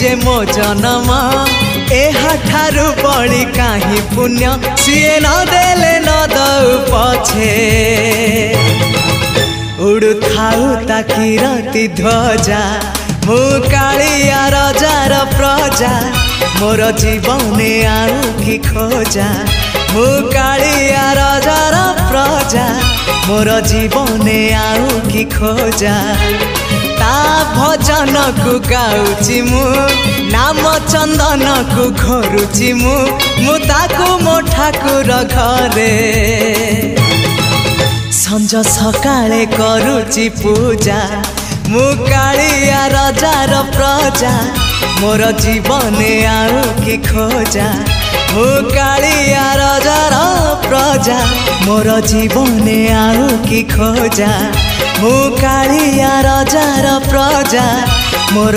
जे मो जन्म एहाठारु बड़ी काहि पुण्य सीए न देले न दउ पछे उड़ु थाउ ताकि रति ध्वजा मु कालिया रजार प्रजा मोर जीवने आउ कि खोजा मु कालिया रजार प्रजा मोर जीवने आउ कि खोजा ता भजन को गाउची मु नाम चंदन को घोरुची मु ताकू मो ठाकुर घरे संज सकाळे करूची पूजा मु कालिया रजार प्रजा मोर जीवने आउ कि खोजा मु कालिया रजार प्रजा मोर जीवने आउ कि खोजा मु कालिया रजार प्रजा मोर